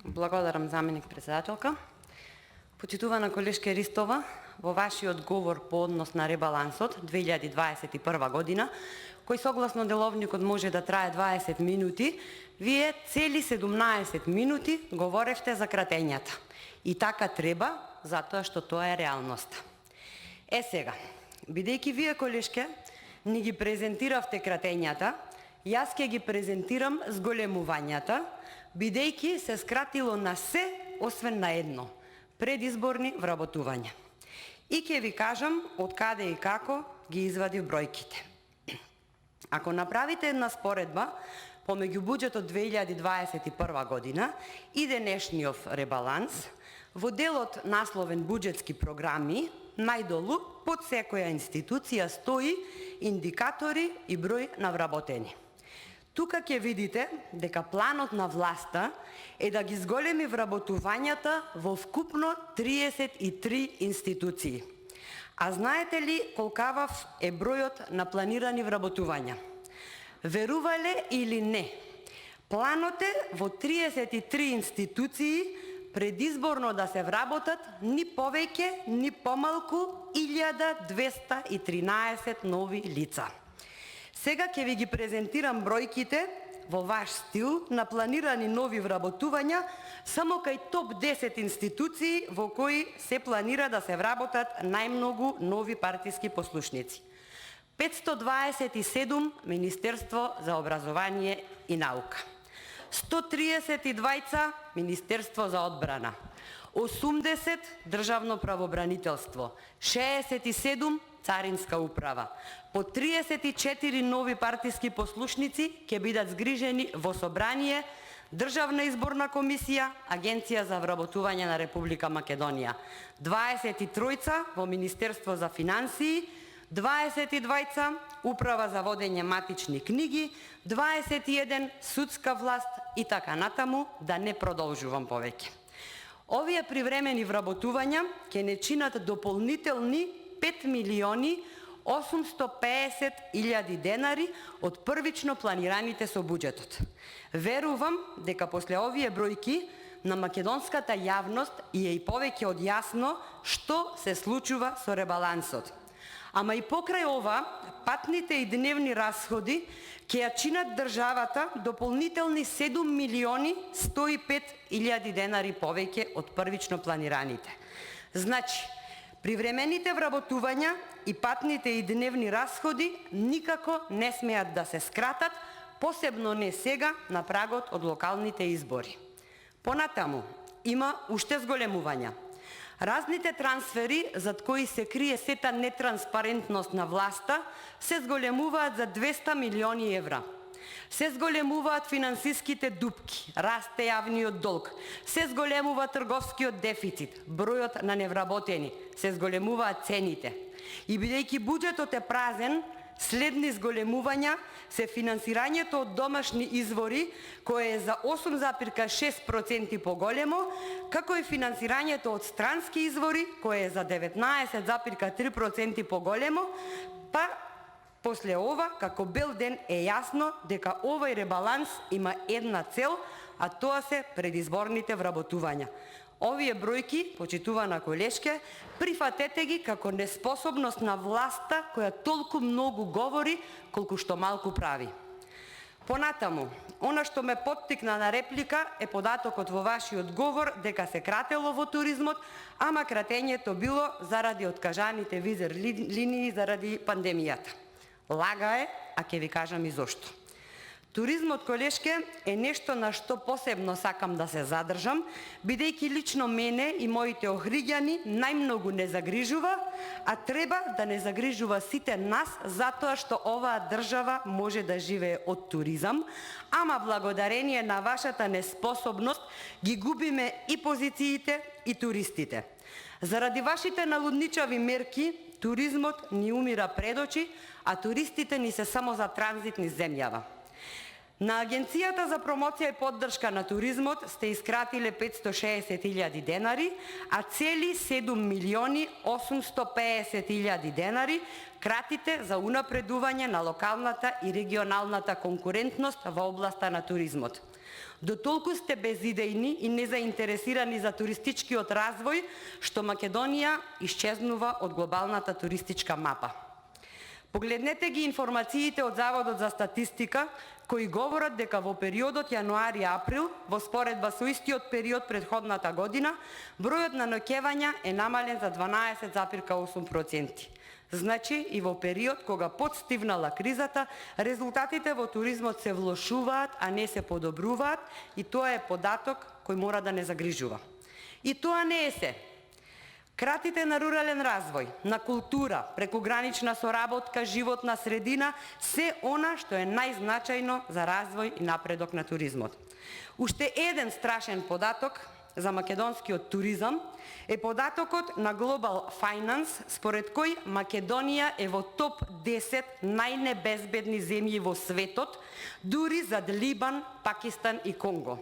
Благодарам, заменик председателка. Почитувана колешка Ристова, во вашиот говор по однос на ребалансот 2021 година, кој согласно деловникот може да трае 20 минути, вие цели 17 минути говоревте за кратењата. И така треба, затоа што тоа е реалноста. Сега, бидејќи вие, колешке, ни ги презентиравте кратењата, јас ќе ги презентирам зголемувањата, бидејќи се скратило на се, освен на едно – предизборни вработувања. И ќе ви кажам од каде и како ги извадив бројките. Ако направите една споредба помеѓу буџетот 2021 година и денешниот ребаланс, во делот насловен буџетски програми, најдолу под секоја институција стои индикатори и број на вработени. Тука ќе видите дека планот на власта е да ги зголеми вработувањата во вкупно 33 институции. А знаете ли колкавав е бројот на планирани вработувања? Верувале или не, планот е во 33 институции предизборно да се вработат ни повеќе, ни помалку 1213 нови лица. Сега ќе ви ги презентирам бројките во ваш стил на планирани нови вработувања само кај топ 10 институции во кои се планира да се вработат најмногу нови партиски послушници. 527 Министерство за образование и наука, 132 Министерство за одбрана, 80 Државно правобранителство, 67 Царинска управа. По 34 нови партиски послушници ќе бидат згрижени во собрание, Државна изборна комисија, Агенција за вработување на Република Македонија, 23 во Министерство за финансии, 22 Управа за водење матични книги, 21 судска власт и така натаму, да не продолжувам повеќе. Овие привремени вработувања ќе не чинат дополнителни 5.850.000 денари од првично планираните со буџетот. Верувам дека после овие бројки на македонската јавност е и повеќе од јасно што се случува со ребалансот. Ама и покрај ова, патните и дневни расходи ќе ја чинат државата дополнителни 7.105.000 денари повеќе од првично планираните. Значи, привремените вработувања и патните и дневни расходи никако не смеат да се скратат, посебно не сега на прагот од локалните избори. Понатаму, има уште зголемувања. Разните трансфери, зад кои се крие сета нетранспарентност на власта, се зголемуваат за 200 милиони евра. Се зголемуваат финансиските дупки, расте јавниот долг, се зголемува трговскиот дефицит, бројот на невработени, се зголемуваат цените. И бидејќи буџетот е празен, следни зголемувања се финансирањето од домашни извори, кое е за 8,6% поголемо, како и финансирањето од странски извори, кое е за 19,3% поголемо, па после ова, како бел ден, е јасно дека овој ребаланс има една цел, а тоа се предизборните вработувања. Овие бројки, почитувана колешке, прифатете ги како неспособност на власта која толку многу говори, колку што малку прави. Понатаму, она што ме поттикна на реплика е податокот во вашиот говор дека се кратело во туризмот, ама кратењето било заради откажаните визер линии заради пандемијата. Лага е, а ќе ви кажам и зошто. Туризмот, колешке, е нешто на што посебно сакам да се задржам, бидејќи лично мене и моите охриѓани најмногу не загрижува, а треба да не загрижува сите нас, затоа што оваа држава може да живее од туризам, ама благодарение на вашата неспособност ги губиме и позициите и туристите. Заради вашите налудничави мерки, туризмот ни умира пред очи, а туристите ни се само за транзит низ земјава. На Агенцијата за промоција и поддршка на туризмот сте искратиле 560.000 денари, а цели 7.850.000 денари кратите за унапредување на локалната и регионалната конкурентност во областа на туризмот. Дотолку сте безидејни и незаинтересирани за туристичкиот развој, што Македонија исчезнува од глобалната туристичка мапа. Погледнете ги информациите од Заводот за статистика, кои говорат дека во периодот јануари-април, во споредба со истиот период претходната година, бројот на ноќевања е намален за 12,8%. Значи, и во период кога подстивнала кризата, резултатите во туризмот се влошуваат, а не се подобруваат, и тоа е податок кој мора да не загрижува. И тоа не е се. Кратите на рурален развој, на култура, прекогранична соработка, животна средина, се она што е најзначајно за развој и напредок на туризмот. Уште еден страшен податок за македонскиот туризам е податокот на Global Finance, според кој Македонија е во топ 10 најнебезбедни земји во светот, дури зад Либан, Пакистан и Конго.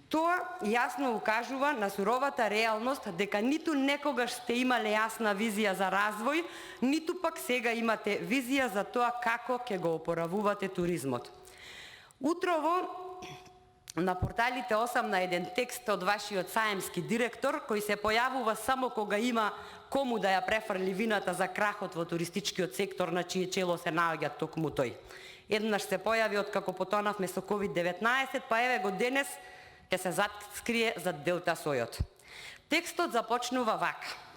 Тоа јасно укажува на суровата реалност дека ниту некогаш сте имале јасна визија за развој, ниту пак сега имате визија за тоа како ќе го опоравувате туризмот. Утрово на порталите 8 на еден текст од вашиот саемски директор, кој се појавува само кога има кому да ја префрли вината за крахот во туристичкиот сектор, на чие чело се наоѓа токму тој. Еднаш се појави откако потонавме со COVID-19, па еве го денес ќе се заскрие зад Делта сојот. Текстот започнува вака.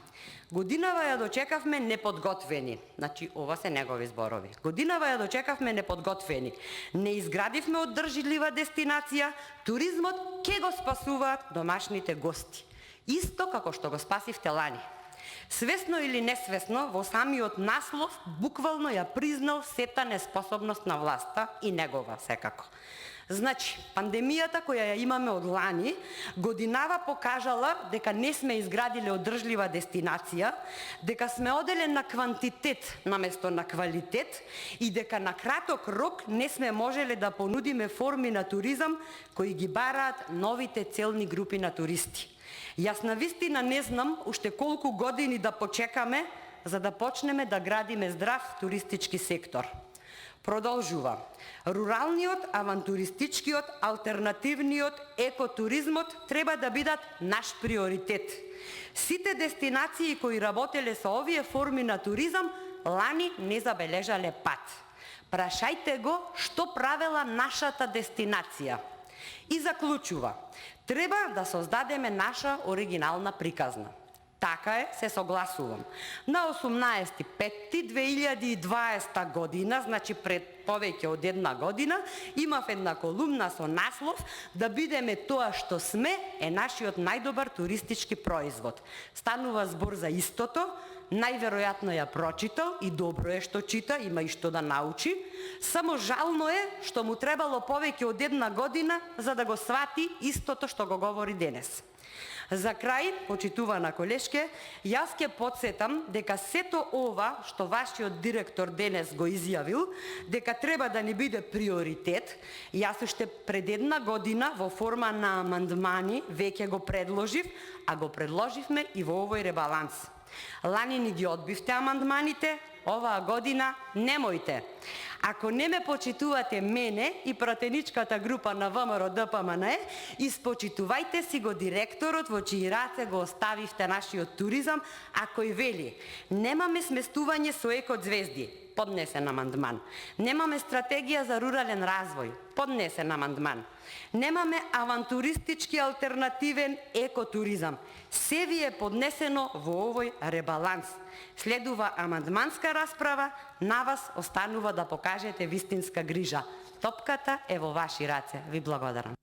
Годинава ја дочекавме неподготвени. Значи, ова се негови зборови. Годинава ја дочекавме неподготвени. Не изградивме оддржлива дестинација, туризмот ќе го спасуваат домашните гости. Исто како што го спасивте лани. Свесно или несвесно, во самиот наслов буквално ја признал сета неспособност на власта и негова секако. Значи, пандемијата која ја имаме од лани, годинава покажала дека не сме изградиле одржлива дестинација, дека сме оделе на квантитет наместо на квалитет и дека на краток рок не сме можеле да понудиме форми на туризам кои ги бараат новите целни групи на туристи. Јас навистина не знам уште колку години да почекаме за да почнеме да градиме здрав туристички сектор. Продолжува. Руралниот, авантуристичкиот, алтернативниот, екотуризмот треба да бидат наш приоритет. Сите дестинации кои работеле со овие форми на туризам, лани не забележале пат. Прашајте го што правела нашата дестинација. И заклучува. Треба да создадеме наша оригинална приказна. Така е, се согласувам. На 18.5.2020 година, значи пред повеќе од една година, имав една колумна со наслов "Да бидеме тоа што сме е нашиот најдобар туристички производ". Станува збор за истото, најверојатно ја прочитал и добро е што чита, има и што да научи, само жално е што му требало повеќе од една година за да го свати истото што го говори денес. За крај, почитувана колешке, јас ќе потсетам дека сето ова што вашиот директор денес го изјавил, дека треба да ни биде приоритет, јас уште пред една година во форма на амандмани веќе го предложив, а го предложивме и во овој ребаланс. Лани ни ги одбивте амандманите, оваа година немојте. Ако не ме почитувате мене и пратеничката група на ВМРО-ДПМНЕ, испочитувајте си го директорот во чии раце го оставивте нашиот туризам, а кој вели: немаме сместување со екозвезди, поднесен амандман. Немаме стратегија за рурален развој, поднесен амандман. Немаме авантуристички алтернативен екотуризам. Се ви е поднесено во овој ребаланс. Следува амандманска расправа, на вас останува да покажете вистинска грижа. Топката е во ваши раце. Ви благодарам.